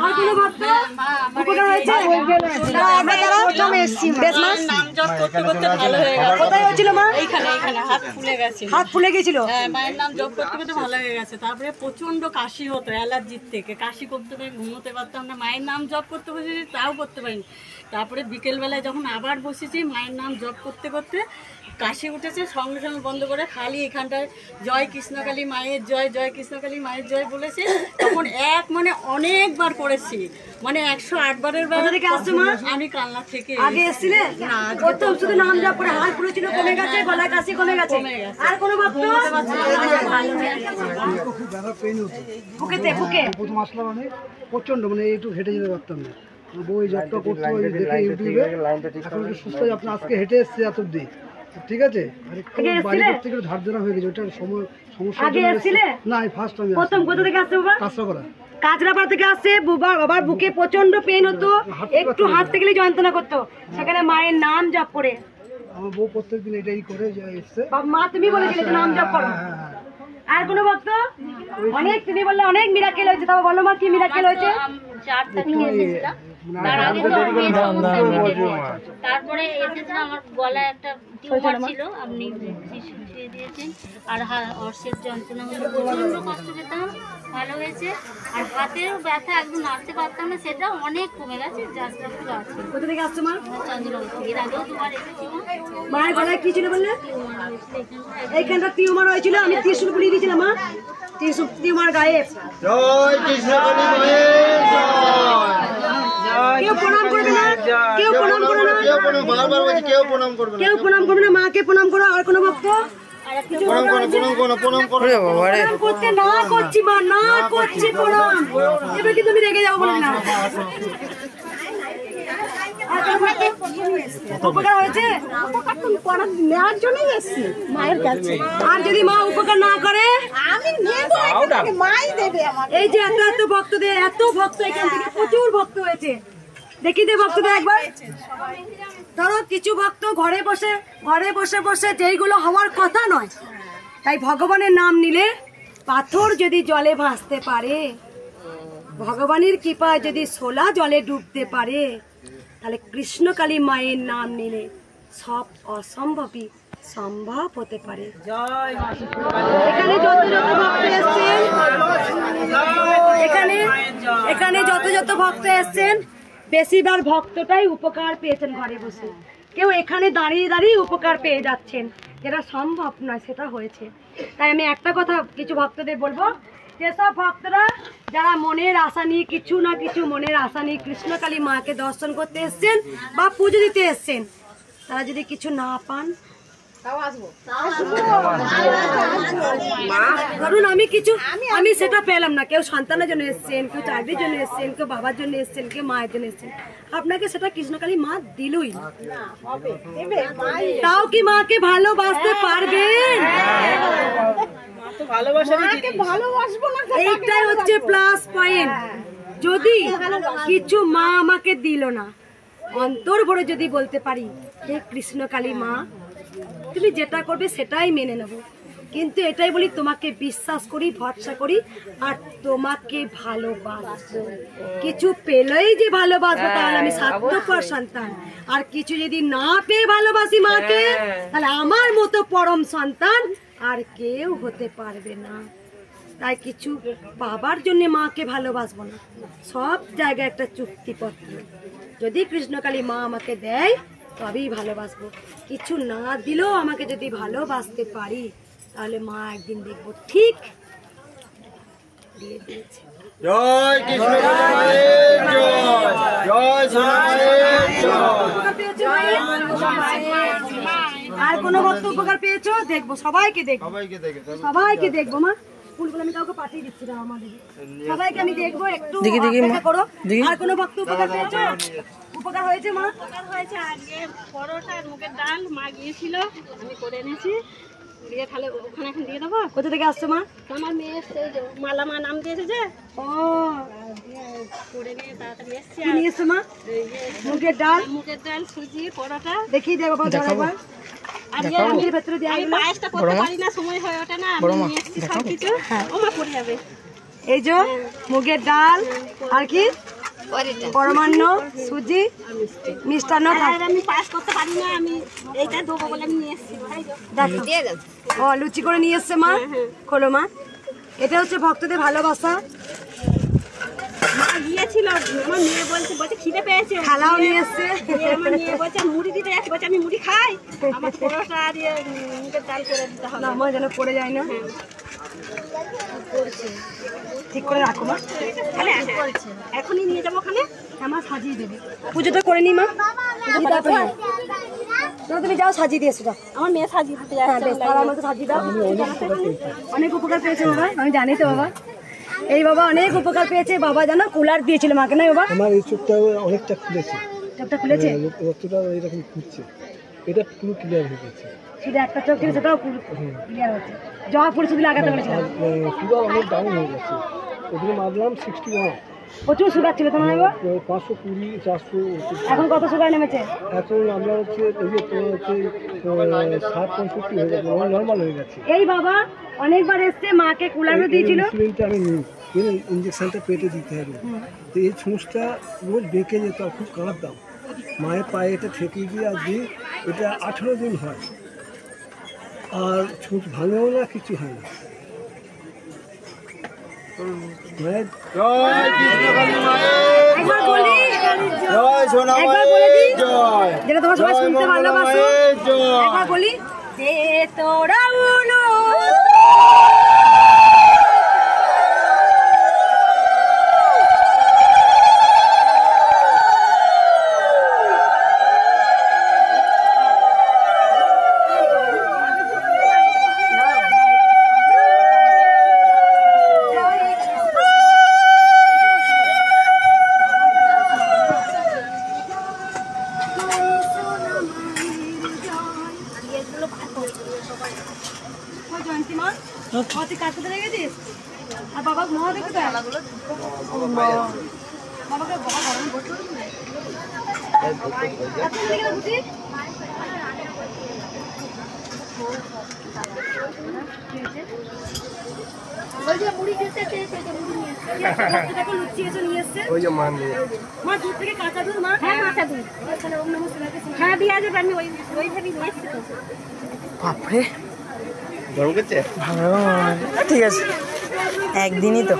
আর কোনো ভক্ত উপকার হয়েছে? বেশ মা, নাম জপ করতে করতে ভালো হয়ে গেছে। কোথায় হয়েছিল মা? এইখানে হাত ফুলে গেছে। হাত ফুলে গেছিল? হ্যাঁ, মায়ের নাম জপ করতে করতে ভালো হয়ে গেছে। তারপরে প্রচন্ড কাশি হতো অ্যালার্জির থেকে, কাশি করতে পারি, ঘুমোতে পারতাম না। মায়ের নাম জপ করতে বসেছি, তাও করতে পারিনি। তারপরে বিকেলবেলায় যখন আবার বসেছি মায়ের নাম জপ করতে করতে কাশি উঠেছে, সঙ্গে সঙ্গে বন্ধ করে খালি এখানটায় জয় কৃষ্ণকালী মায়ের জয়, জয় কৃষ্ণকালী মায়ের জয় বলেছে। তখন মানে অনেকবার করেছি, মানে 108 বারের কোথা থেকে আসছো মা? আমি কালনা থেকে। আগে এসেছিলে? প্রথম শুধু নাম জপ করে হাত ফুলেছিল, কমে গেছে, গলায় কাশি কমে গেছে। আর কোনো ভক্ত? খুব ব্যথা পেন হতো বুকেতে, বুকে প্রথম আসলাম আমি প্রচন্ড, মানে একটু হেঁটে যেতে পারতাম না। আমার বউ এই জবটা করতো, ওই দেখে ইউটিউবে। এখন একটু সুস্থ হয়ে আপনার আজকে হেঁটে এসছে এত অব্দি, ঠিক আছে। আর একটু বাড়ি করতে একটু ধার দেনা হয়ে গেছে, ওটার সমস্যা। আগে এসেছিলে? না, এই ফার্স্ট আমি প্রথম কোথা থেকে আসছে বাবা? কাজটা করা কাঁচরাপাড়া থেকে আসছে। বাবার বুকে প্রচন্ড পেন হতো, একটু হাঁটতে গেলে যন্ত্রণা করতো, সেখানে মায়ের নাম জপ করে। আমার বউ প্রত্যেকদিন এটাই করে যে এসছে। মা তুমি বলেছিলে যে নাম জপ করো। আর কোনো ভক্ত? অনেক, তুমি বললে অনেক মিরাকেল হয়েছে, তাও বলো মা কি মিরাকেল হয়েছে? 4 তারিখে এসেছিলাম, তার আগে তো আমি এই সমস্যা মিটেছে। তারপরে এসেছিলাম, আমার গলায় একটা টিউমার ছিল, আপনি ছুঁয়ে দিয়েছেন। আর অর্শের যন্ত্রণা হলে প্রচন্ড কষ্ট পেতাম, ভালো হয়েছে। আর হাতেও ব্যথা, একদম নাড়তে পারতাম না, সেটা অনেক কমে গেছে। যাত্রাগুলো আছে। কোথা থেকে আসছে মা? চন্দ্রনগর থেকে, এর আগেও দুবার এসেছি। মায়ের গলায় কি ছিল বললে? এইখানটা টিউমার হয়েছিল, আমি ত্রিশূল পুড়িয়ে দিয়েছিলাম মা। টিউমার গায়েব। জয় কৃষ্ণকালী মায়ের জয়। কেউ প্রণাম করবে না, কেউ প্রণাম করবে না, কেউ প্রণাম, বারবার বলছি কেউ প্রণাম করবে না। কেউ প্রণাম করবে না, মাকে প্রণাম করো। আর কোনো ভক্ত? প্রণাম করো, প্রণাম করো, প্রণাম করো। প্রণাম করতে না করছি মা, না করছি প্রণাম। এবার কি তুমি রেগে যাবো বলে না? আর কোনো ভক্ত? উপকার হয়েছে? নেওয়ার জন্যই এসছি মায়ের কাছে। আর যদি মা উপকার না করে? এই যে এত ভক্তদের, এত ভক্ত, এখান থেকে প্রচুর ভক্ত হয়েছে। দেখি দে ভক্তদের একবার। ধরো কিছু ভক্ত ঘরে বসে বসে যেইগুলো হওয়ার কথা নয়, তাই ভগবানের নাম নিলে পাথর যদি জলে ভাসতে পারে, ভগবানের কৃপায় যদি সোলা জলে ডুবতে পারে, তাহলে কৃষ্ণকালী মায়ের নাম নিলে সব অসম্ভবই সম্ভব হতে পারে। এখানে যত ভক্ত এসছেন, এখানে যত ভক্ত এসছেন, বেশিরভাগ ভক্তটাই উপকার পেয়েছেন ঘরে বসে। কেউ এখানে দাঁড়িয়ে দাঁড়িয়ে উপকার পেয়ে যাচ্ছেন, যেটা সম্ভব নয় সেটা হয়েছে। তাই আমি একটা কথা কিছু ভক্তদের বলবো, যেসব ভক্তরা যারা মনের আশা নিয়ে, কিছু না কিছু মনের আশা নিয়ে কৃষ্ণকালী মাকে দর্শন করতে এসছেন বা পুজো দিতে এসছেন, তারা যদি কিছু না পান, ধরুন আমি সেটা পেলাম না, কেউ সন্তানের জন্য এসছেন, কেউ চাকরির জন্য এসছেন, কেউ বাবার জন্য এসছেন, কেউ মায়ের জন্য এসছেন, আপনাকে সেটা কৃষ্ণকালী মা দিলই না। তাও কি মাকে ভালোবাসতে পারবেন? এইটাই হচ্ছে প্লাস পয়েন্ট। যদি কিছু মা আমাকে দিল না, অন্তর ভরে যদি বলতে পারি হে কৃষ্ণকালী মা, তুমি যেটা করবে সেটাই মেনে নেব, কিন্তু এটাই বলি তোমাকে বিশ্বাস করি, ভরসা করি, আর তোমাকে ভালোবাসবো। কিছু পেলেই যে ভালোবাসবো তাহলে আমি স্বার্থপর সন্তান, আর কিছু যদি না পেয়ে ভালোবাসি মাকে, তাহলে আমার মতো পরম সন্তান আর কেউ হতে পারবে না। তাই কিছু পাবার জন্য মাকে ভালোবাসবো না, সব জায়গায় একটা চুক্তিপত্র। যদি কৃষ্ণকালী মা আমাকে দেয় তবেই ভালোবাসবো, কিছু না দিলেও আমাকে যদি ভালোবাসতে পারি, তাহলে মা একদিন দেখবো ঠিক দিয়ে দিয়েছে। জয় কৃষ্ণকালী মায়ের জয়। জয় সোনা মায়ের জয়। আর কোনো ভক্ত উপকার পেয়েছো? দেখবো, সবাইকে দেখবো, সবাইকে দেখবো মা। ফুলগুলো আমি কাউকে পাঠিয়ে দিচ্ছি না, আমাদের সবাইকে আমি দেখবো, একটু অপেক্ষা করো। আর কোনো ভক্ত উপকার পেয়েছো? উপকার হয়েছে মা? উপকার হয়েছে। আজকে পরোটা আর মুগের ডাল মা গিয়েছিল, আমি করে এনেছি, দিয়ে তাহলে ওখানে এখন দিয়ে দেবো। কোথা থেকে আসছো মা? আমার মেয়ে এসছে, মালা মা নাম দিয়েছে যে, ও করে নিয়ে তাড়াতাড়ি এসছি। কি নিয়ে এসছো মা? মুগের ডাল, মুগের ডাল, সুজি, পরোটা। দেখিয়ে দেবো বাবা, একবার আর আমি ভেতরে দিয়ে আমি পায়েসটা করতে পারি না, সময় হয়ে ওঠে না, আমি নিয়ে এসছি সব কিছু। ও মা পড়ে যাবে। এই যে মুগের ডাল আর কি পরমান্ন সুজি মিষ্টান্ন। আমি পাস করতে পারি না, আমি এইটা দেবো বলে আমি নিয়ে এসেছি। ও লুচি করে নিয়ে এসছে মা, খোলো মা। এটা হচ্ছে ভক্তদের ভালোবাসা। মা গিয়েছিল, আমার মেয়ে বলছে খিদে পেয়েছে, থালাও নিয়ে এসছে। আমার মেয়ে বলছে মুড়ি দিতে যাচ্ছে, বলছে আমি মুড়ি খাই, আমার পরোটা দিয়ে মুগের ডাল করে দিতে হবে। না আমার যেন পড়ে যায় না, ঠিক করে রাখো মা। এখনই নিয়ে যাবো ওখানে, আমার সাজিয়ে দেবে। পুজোটা করে নি মা, তুমি যাও সাজিয়ে দিয়ে এসো। আমার মেয়ে সাজিয়ে দিতে হ্যাঁ যাচ্ছে। বেশ, তাহলে আমাকে সাজিয়ে দাও। অনেক উপকার পেয়েছে বাবা, আমি জানি তো বাবা। এই বাবা অনেক উপকার পেয়েছে। বাবা জানো কুলার দিয়েছিল মাকে, না বাবা? আমার এই চোখটা অনেকটা খুলেছে, চোখটা খুলেছে, রক্তটা এরকম খুঁজছে, এটা পুরো ক্লিয়ার হয়ে গেছে। সেটা একটা চোখ ছিল, সেটাও ক্লিয়ার হচ্ছে। জবা ফুল শুধু লাগাতে বলেছিলাম। সুগার অনেক ডাউন হয়ে গেছে, ওদিকে মারলাম 61, প্রচুর সুগার ছিল তোমার বাবা? 520 400। এখন কত সুগার নেমেছে? এখন আমরা হচ্ছে এই যে 60-65 হয়ে গেছে, নর্মাল হয়ে গেছে। এই বাবা অনেকবার এসছে, মাকে কুলারও দিয়েছিল। ইনসুলিনটা আমি নিই, কিন্তু ইঞ্জেকশনটা পেটে দিতে হবে। তো এই ছুঁচটা রোজ বেঁকে যেত, খুব কাঁদতাম। মায়ের পায়ে এটা ঠেকিয়ে দিয়ে আর দিই, এটা 18 দিন হয়, আর ছুঁচ ভাঙেও না, কিছু হয় না। মায়ের একবার বলি, জয় সোনা একবার বলে দিই, জয়, যেটা তোমার সবাই শুনতে ভালোবাসো। জয়। একবার বলি, দে তোরা উলো জয়ন্তী মা, তুই কাজ করতে লেগেছিস? আর বাবা মহা দেখো তো, বাবাকে বাবা গরম করতে বুঝি। লুচি এসে নিয়ে এসছে, ওই যে মান নিয়ে মা দুধ থেকে কাঁচা দুধ। মা হ্যাঁ কাঁচা দুধ, হ্যাঁ দিয়ে আসবে, আমি ওইভাবেই নিয়ে এসছি তো। বাপরে গরম করছে। ঠিক আছে, একদিনই তো।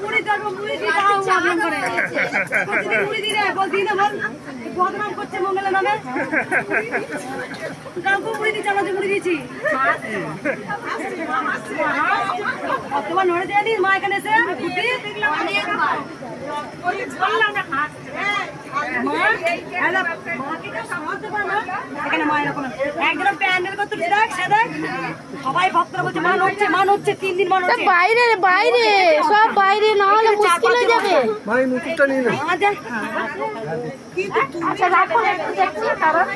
মুড়ি দেবো, মুড়ি দিয়ে দাও বদনাম করে। প্রতিদিন মুড়ি দিলে বলছি না, বল বদনাম করছে মঙ্গলের নামে। কাউকে মুড়ি দিচ্ছি, আমাদের মুড়ি দিয়েছি। তোমার নড়ে দিয়ে দিস মা এখানে এসে সবাই ভক্তরা বলছে মান হচ্ছে, মান হচ্ছে, 3 দিন মান হচ্ছে। বাইরে বাইরে সব বাইরে, না হলে মুশকিল হয়ে যাবে। মায়ের মুকুটটা নিয়ে নেই। আচ্ছা রাখো, একটু দেখছি কারণ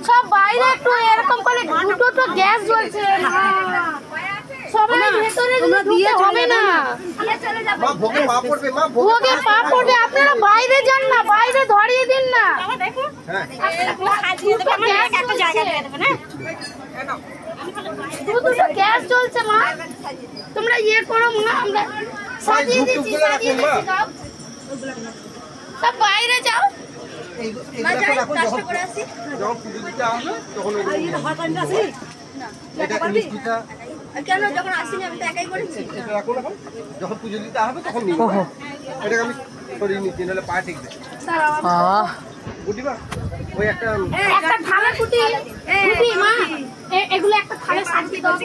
সব বাইরে একটু এরকম করে দুটো তো গ্যাস জ্বলছে। সবাই ভেতরে ঢুকতে হবে না, মা ভোগে পা পড়বে, মা ভোগে পা পড়বে। আপনারা বাইরে যান না, বাইরে ধরিয়ে দিন না। দুটো গ্যাস জ্বলছে মা, তোমরা ইয়ে করো মা, আমরা সাজিয়ে দিচ্ছি, সাজিয়ে দিচ্ছি। যাও সব বাইরে যাও। যখন পুজো দিতে আসবে তখন এটা মিষ্টিটা কেন যখন আসিনি আমি তো একাই করেছি। এটা রাখো, এখন যখন পুজো দিতে আসবে তখন নিয়ে এটাকে আমি সরিয়ে নিচ্ছি, নাহলে পা ঠেকবে। বুঝিবা ওই একটা থালা কুটি কুটি মা, এগুলো একটা থালা সাজিয়ে দাও।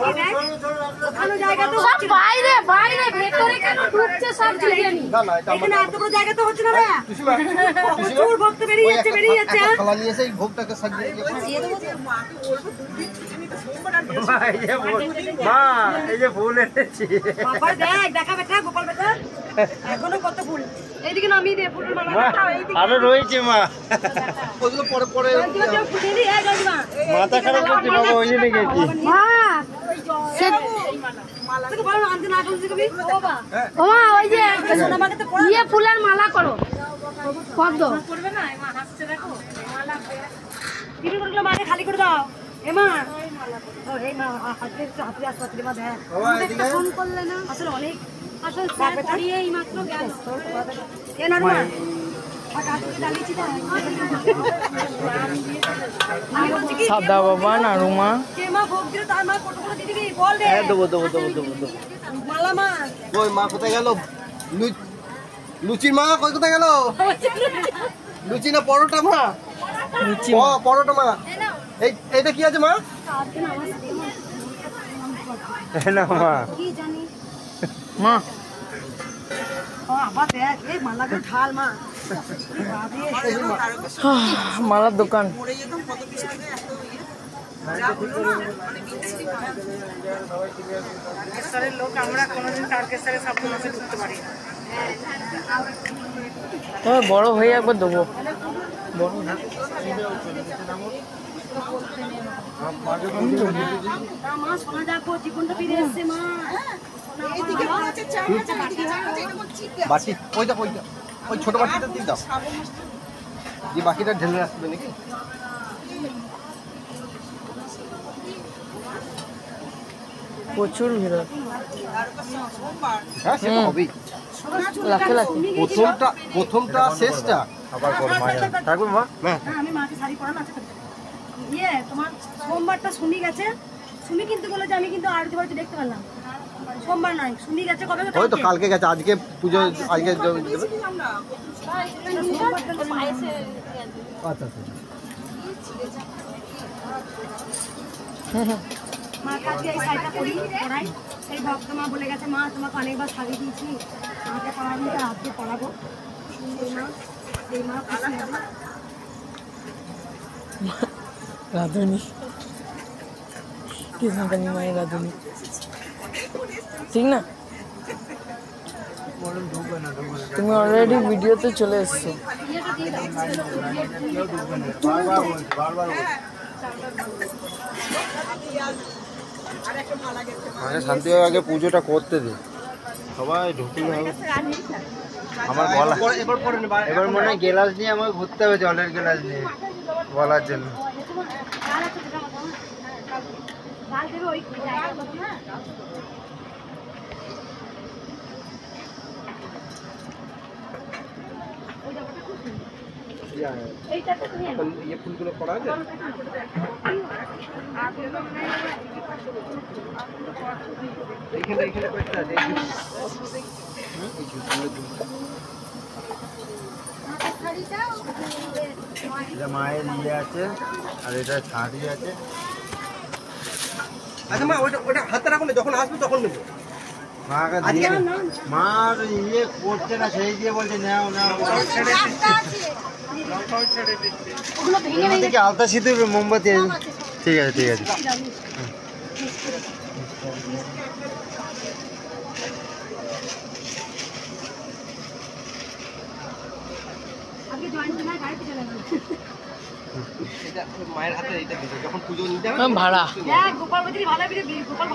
সব বাইরে বাইরে, ভেতরে কেন ঢুকছে সব জায়গা নেই। না না, এটা এখানে এত বড় জায়গা তো হচ্ছে না রে, পিসিমা, প্রচুর ভক্ত বেরিয়ে যাচ্ছে, বেরিয়ে যাচ্ছে। একটা থালা নিয়ে এসে এই ভোগটাকে সাজিয়ে দিয়ে মা এই যে ফুল এনেছি। বাবা দেখ, দেখা বেটা, গোপাল বেটা এখনো কত ফুল। এইদিকে নামিয়ে দে ফুলের মালা। আরো রয়েছে মা, ওগুলো পরে পরে মাথা খারাপ করছে বাবা, ওই জন্য গেছি। মা তোকে বলো না আনতে না করছিস কবি বাবা। ও মা ওই যে ইয়ে ফুলের মালা করো, পদ্ম করবে না মা, হাসছে দেখো মালা কি করলো, মাকে খালি করে দাও। এ মা ও এই মা হাতে হাতে আসপাতি মা দেখ, বাবা এদিকে ফোন করলে না আসলে অনেক আসল স্যার পড়িয়ে এই মাত্র গেল এ নরমা সাদা বাবা নাড়ুমা ওই মা কোথায় গেল? লুচির মা কোথায় গেল? লুচি না পরোটা মা? পরোটা মা। এইটা কি আছে মা? না মা মা মালার দোকান। তবে বড় হয়ে একবার দেবো। বাটি ওইটা ওই ছোট বাটিটা দিয়ে দাও, যে বাকিটা ঢেলে আসবে নাকি? প্রচুর ভিড়। হ্যাঁ সে তো হবেই। লাখে লাখে। প্রথমটা শেষটা আবার থাকবে মা। আমি মাকে শাড়ি পরানো আছে তোমার সোমবারটা সুমি গেছে, সুমি কিন্তু বলে যে আমি কিন্তু আরতি বাড়িতে দেখতে পারলাম। সোমবার নয়, সুমি গেছে কবে? ওই তো কালকে গেছে, আজকে পুজো আজকে আচ্ছা মাকে আজকে এই শাড়িটা পরাই। এই ভক্ত মা বলে গেছে মা তোমাকে অনেকবার শাড়ি দিয়েছি, মাকে পরাবি, আজকে পরাবো। এই মা খুশি হবে। রাধুনি কৃষ্ণকালী মায়ের রাধুনি, ঠিক না? তুমি অলরেডি ভিডিওতে চলে এসছো। মানে শান্তিভাবে আগে পুজোটা করতে দে, সবাই ঢুকলে হবে। আমার গলা এবার মনে হয় গ্লাস নিয়ে আমাকে ঘুরতে হবে, জলের গ্লাস নিয়ে বলার জন্য। ফুলগুলো করা আছে মায়ের ইয়ে আছে আর এটা শাড়ি আছে। আচ্ছা মা ওটা হাতে রাখুন, যখন আসবে তখন নেবো। মার ইয়ে করছে না, সেই দিয়ে বলছে নাও থেকে আলতা সিঁদুর মোমবাতি। ঠিক আছে ঠিক আছে। মায়ের হাতে এইটা দিতে যখন পুজো নিতে হবে ভাড়া। গোপাল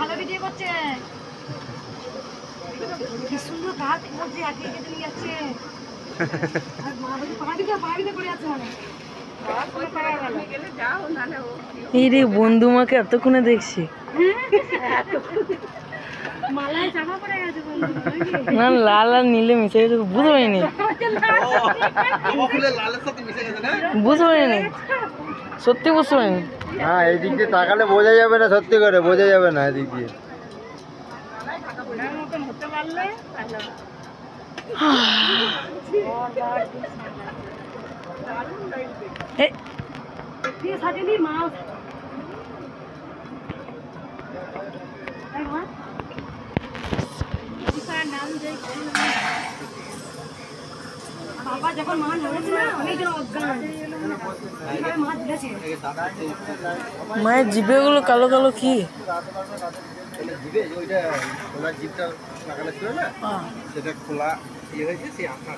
ভালো ভিডিও করছে, কি সুন্দর কাজ করছে, আজকে কেটে যাচ্ছে। আর মা বলছে পাড়াবিতে করে যাচ্ছে মানে। এই রে বন্ধু মাকে এতক্ষণে দেখছি। মালায় জামা পরে গেছে বন্ধু। না লাল আর নীলে মিশে গেছে, বুঝতে পারিনি। বুঝতে পারিনি, সত্যি বুঝতে পারিনি। হ্যাঁ এই দিক দিয়ে তাকালে বোঝা যাবে না, সত্যি করে বোঝা যাবে না এদিক দিয়ে। সাজেনি মা বাবা যখন মা ধরেছে না অনেকজন অজ্ঞান মা ধরেছে। মায়ের জিভে গুলো কালো কালো কি? ওইটা ওনার জিভটা লাগানো ছিল না, সেটা খোলা ইয়ে হয়েছে, সে আঁকা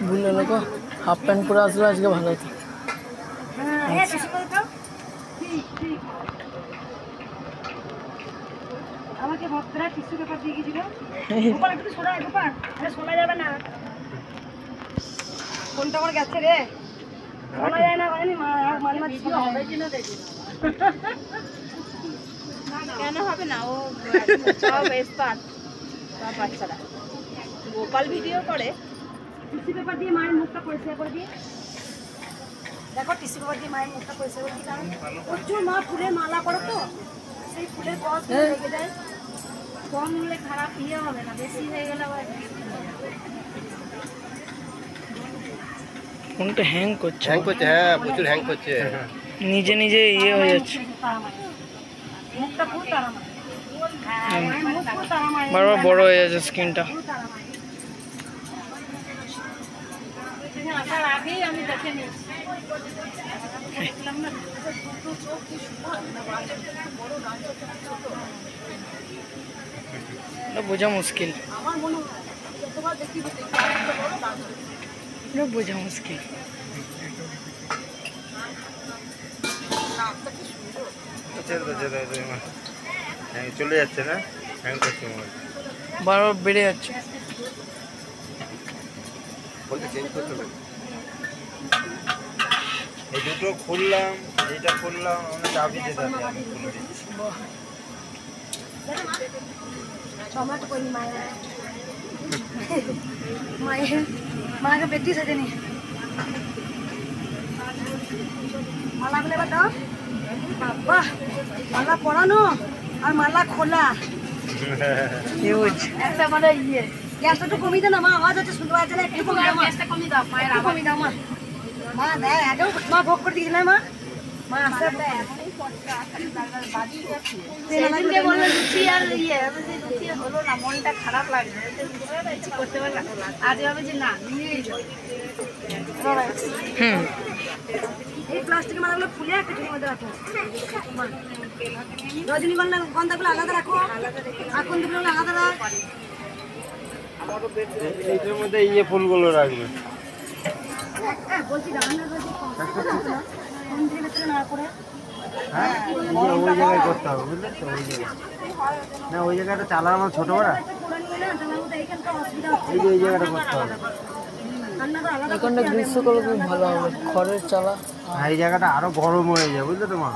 ভুলে লোক হাফ প্যান্ট পরে আসলে আজকে ভালো হতো। আমাকে ভক্তরা টিস্যু পেপার দিয়ে গেছিল। গোপাল একটু সরাই, গোপাল আরে শোনা যাবে না। কোনটা আমার গেছে রে? বলা যায় না মানে মানে ছিল হবে কিনা দেখি কেন হবে না, ও সব এক্সপার্ট সব বাচ্চারা গোপাল ভিডিও করে। টিসি পেপার দিয়ে মায়ের মুখটা পরিষ্কার করে দিই। দেখো টিসি পেপার দিয়ে মায়ের মুখটা পরিষ্কার করে দিই, কারণ প্রচুর মা ফুলের মালা করো তো, সেই ফুলের কস লেগে যায়। কম হলে খারাপ ইয়ে হবে না, বেশি হয়ে গেলে আবার ফোনটা হ্যাং করছে, হ্যাঁ প্রচুর হ্যাং করছে। নিজে নিজে ইয়ে হয়ে যাচ্ছে, মুখটা ফুল তারা মায়ের, মায়ের মুখ ফুল তারা মায়ের, বারবার বড় হয়ে যাচ্ছে স্ক্রিনটা। আসার আগেই আমি দেখে নিয়েছি, দেখলাম না দুটো চোখ কি সুন্দর, বোঝা মুশকিল, আমার মনে হয় যতবার দেখি বোঝা মুশকিল। চলে যাচ্ছে না, হ্যাং করছে বারবার বেড়ে যাচ্ছে। বলতে চেঞ্জ করতে হবে। এই দুটো খুললাম, এইটা খুললাম, আমরা চাবি দিতে হবে, আমি খুলে দিচ্ছি। টমেটো করি মায়ের, মায়ের মাকে বেটি সাজেনি মালাগুলো এবার দাও। বাবা মালা পরানো আর মালা খোলা, একটা মানে ইয়ে গ্যাসটা একটু কমিয়ে দে না মা, আওয়াজ হচ্ছে শুনতে পাচ্ছে না, একটু কমিয়ে দাও, গ্যাসটা কমিয়ে দাও, মায়ের আওয়াজ কমিয়ে দাও মা। মা দেখ আগেও মা ভোগ করে দিয়েছিল মা, মা আসতে সেদিনকে বললো লুচি আর ইয়ে, লুচি হলো না, মনটা খারাপ লাগবে, কিছু করতে পারলাম না। আজ ভাবে যে না নিয়েই যাই। এই প্লাস্টিকের মালাগুলো খুলে একটা ঝুড়ির মধ্যে রাখো, রজনীগন্ধা গন্ধাগুলো আলাদা রাখো, আকন্দগুলো আলাদা রাখ, এইটার মধ্যে ইয়ে ফুলগুলো রাখবে। বলছি রান্নার ভেতরে না করে হ্যাঁ ওই জায়গায় করতে হবে, বুঝলে তো, ওই জায়গায় না, ওই জায়গাটা চালা আমার ছোট বড়, এই যে এই জায়গাটা করতে হবে। এখানটা গ্রীষ্মকালে খুব ভালো হবে, খড়ের চালা। আর এই জায়গাটা আরো গরম হয়ে যায়, বুঝলে তো মা।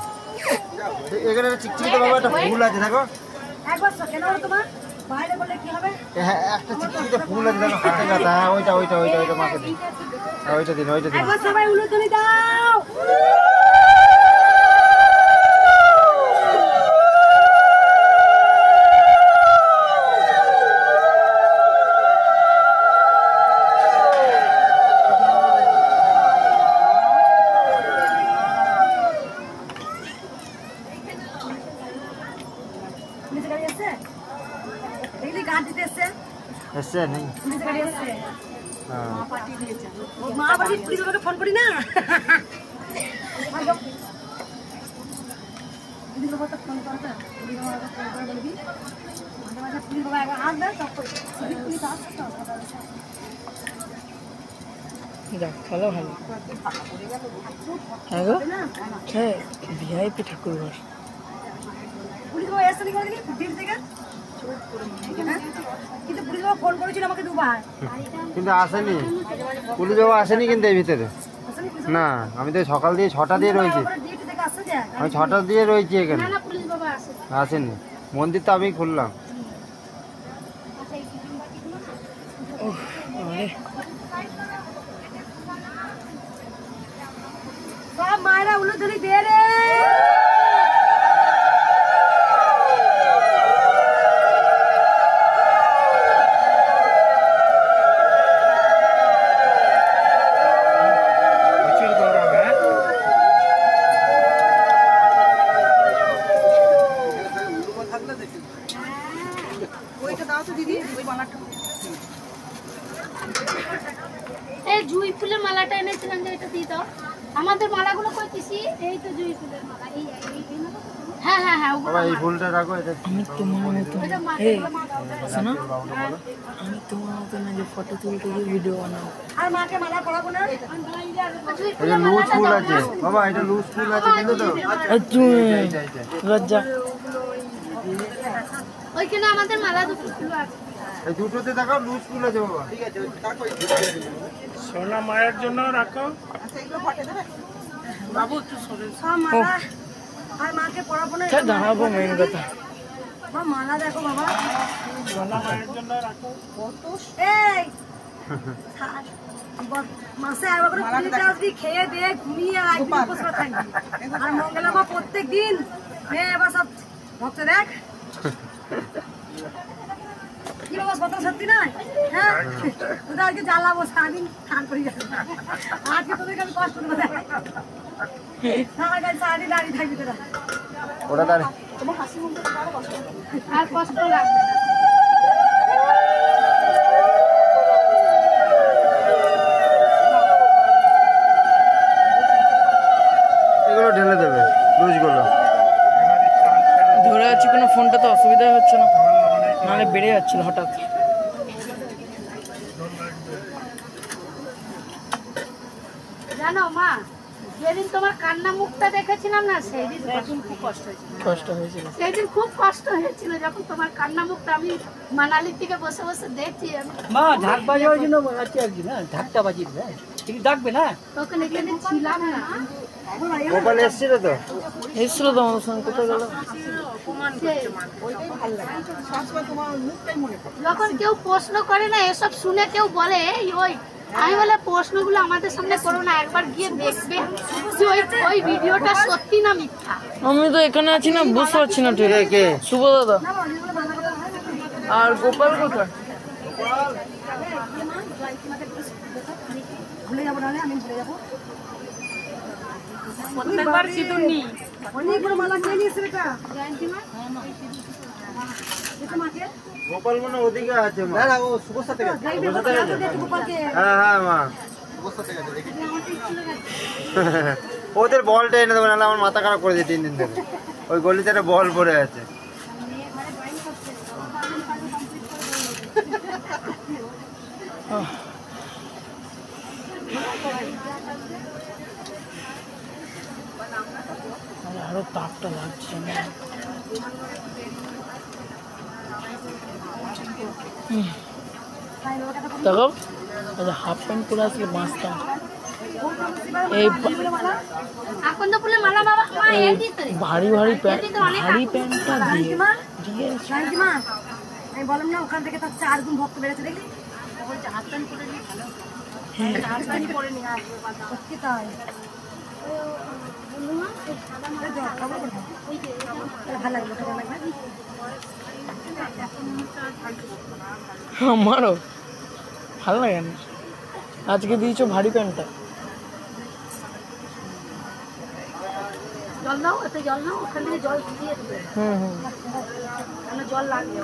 এখানে চিকচিকিতে বাবা একটা ফুল আছে, দেখো একবার কেন তোমার বাইরে বললে কি হবে, হ্যাঁ একটা চিকচিকিতে ফুল আছে, দেখো হাতে গাঁথা। হ্যাঁ ওইটা ওইটা ওইটা ওইটা মাকে দিন, হ্যাঁ ওইটা দিন, ওইটা দিন। একবার সবাই উলুধ্বনি দাও। পুলিশ গাড়ি আছে, দেখলি গাড়ি দিতে এসছে, এসছে নেই? পুলিশ গাড়ি এসছে, হ্যাঁ মা বাড়ি পুলিশ বাবাকে ফোন করি না, পুলিশ বাবাকে ফোন করবে, পুলিশ বাবাকে ফোন করে বলবি মাঝে মাঝে পুলিশ বাবা একবার আসবে, সব পুলিশ আসছে তো, যাক ভালো ভালো। হ্যাঁ গো, হ্যাঁ ভিআইপি ঠাকুর ঘর। পুলিশ বাবা এসছে নাকি দেখি দিন থেকে, কিন্তু পুলিশ বাবা ফোন করেছিল আমাকে দুবার, কিন্তু আসেনি, পুলিশ বাবা আসেনি কিন্তু এই ভিতরে না। আমি তো সকাল দিয়ে 6টা দিয়ে রয়েছি, ডিউটি থেকে আসছে যে আমি 6টা দিয়ে রয়েছি এখানে, না পুলিশ বাবা আসে, আসেনি। মন্দির তো আমি খুললাম। সব মায়েরা উলুধ্বনি দে রে। ওইটা দাও তো দিদি, ওই মালাটা এই জুঁই ফুলের মালাটা এনেছিলাম যে এটা দিয়ে দাও, আমাদের মালাগুলো কই দিছি, এই তো জুঁই ফুলের মালা, এই হ্যাঁ হ্যাঁ হ্যাঁ ওগুলো বাবা এই ফুলটা রাখো, এটা আমি তোমার মতো, এই শোনো, আমি তোমার মতো না যে ফটো তুলতে গিয়ে ভিডিও বানাবো। আর মাকে মালা পরাবো না, এটা লুজ ফুল আছে বাবা, এটা লুজ ফুল আছে কিন্তু তো লজ্জা, ওইখানে আমাদের মালা দুটো ফুল আছে, এই দুটোতে দেখো লুজ ফুল আছে বাবা। সোনা মায়ের জন্য রাখো। বাবু একটু সরে সব মালা আর মাকে পড়াশোনা দাঁড়াবো মেন কথা মালা দেখো বাবা এই মাসে একবার করে পুজোতে আসবি, খেয়ে দিয়ে ঘুমিয়ে একদিন উপোস করে থাকবি। আর মঙ্গলা মা প্রত্যেক দিন এবার সব ভক্ত দেখ কি বাবা কথা সত্যি নয়। হ্যাঁ তোদের আজকে জ্বালাবো সারাদিন খান করে যাবে, আজকে তোদেরকে আমি কষ্ট দেবো সারাদিন দাঁড়িয়ে থাকবি তোরা। ওটা দাঁড়িয়ে আর কষ্ট লাগবে না। এগুলো ঢেলে দেবে লুজগুলো। ধরে আছি কোনো ফোনটা তো অসুবিধা হচ্ছে না, নাহলে বেড়ে যাচ্ছিল হঠাৎ। জানো মা, যেদিন তোমার কান্না মুখটা দেখেছিলাম না সেই দিন খুব কষ্ট হয়েছিল। কষ্ট হয়েছিল সেই দিন খুব কষ্ট হয়েছিল যখন তোমার কান্না মুখটা আমি মানালির থেকে বসে বসে দেখছি। মা ঢাক বাজাবার জন্য আছে একদিন, হ্যাঁ ঢাকটা বাজিয়ে দেবে, ঠিক ডাকবে না। তখন এখানে ছিলাম না। গোপাল এসেছিল তো, এসেছিল তো আমাদের সঙ্গে, কোথায় গেল? যখন কেউ প্রশ্ন করে না, এসব শুনে কেউ বলে এই ওই, আমি বলে প্রশ্নগুলো আমাদের সামনে করো না, একবার গিয়ে দেখবে যে ওই ভিডিওটা সত্যি না মিথ্যা। আমি তো এখানে আছি না, বুঝতে পারছি না ঠিক। কে শুভ দাদা আর গোপাল কোথায়? ভুলে যাবো, নাহলে আমি ভুলে যাবো। প্রত্যেকবার সিঁদুর নিই। অনেকগুলো মালা নিয়ে নিয়েছে বেটা। গোপাল মনে ওদিকে আছে। মা না, ও শুভর থেকে গেছে। গোপালকে হ্যাঁ হ্যাঁ মা, শুভর সাথে গেছে। ওদের বলটা এনে দেবে, নাহলে আমার মাথা খারাপ করে দিয়ে 3 দিন ধরে। ওই গলিতে একটা বল পড়ে আছে। আরো তাপটা লাগছে না। দেখো হাফ প্যান্ট পরে আসলে বাঁচতাম। এই এখন তো বলে মালা বাবা মা এই দিতে ভারী ভারী প্যান্টটা দিয়ে শান্তি মা, আমি বললাম না ওখান থেকে তার 4 গুণ ভক্ত বেড়েছে, দেখলি? বলছে হাত টান করে নিয়ে ভালো হাত টান করে নিয়ে আসবে বাবা। সত্যি তাই। ভালো লাগলো, ভালো লাগবে। আমারও ভালো লাগে না। আজকে দিয়েছো ভারী প্যান্টটা। জল নাও, এতে জল নাও, ওখান থেকে জল দিয়ে দেবে, কেন জল লাগবে।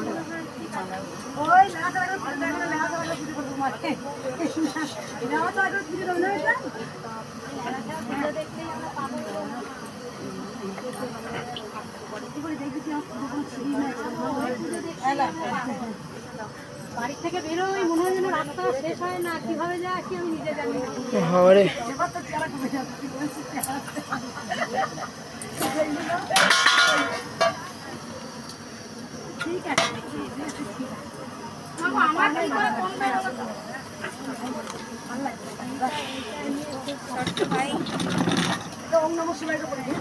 ওই লেখাটা লাগলো, ভালো লাগলো, লেখাটা লাগলো, কিছু করবো মাকে। লেখাটা লাগলো, কিছু করবো না এটা। বাড়ি থেকে বেরোই মনে হয় যেন রাস্তা শেষ হয় না, কিভাবে যায় আসি আমি নিজে জানি না। হরে এবার তো চেহারা কমে যাচ্ছে, কি বলছিস? ঠিক আছে, মামা আমার কি করে কমবে না তো? ওম নমঃ শিবায় করে দিন।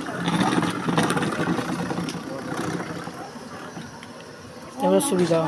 এবার সুবিধা।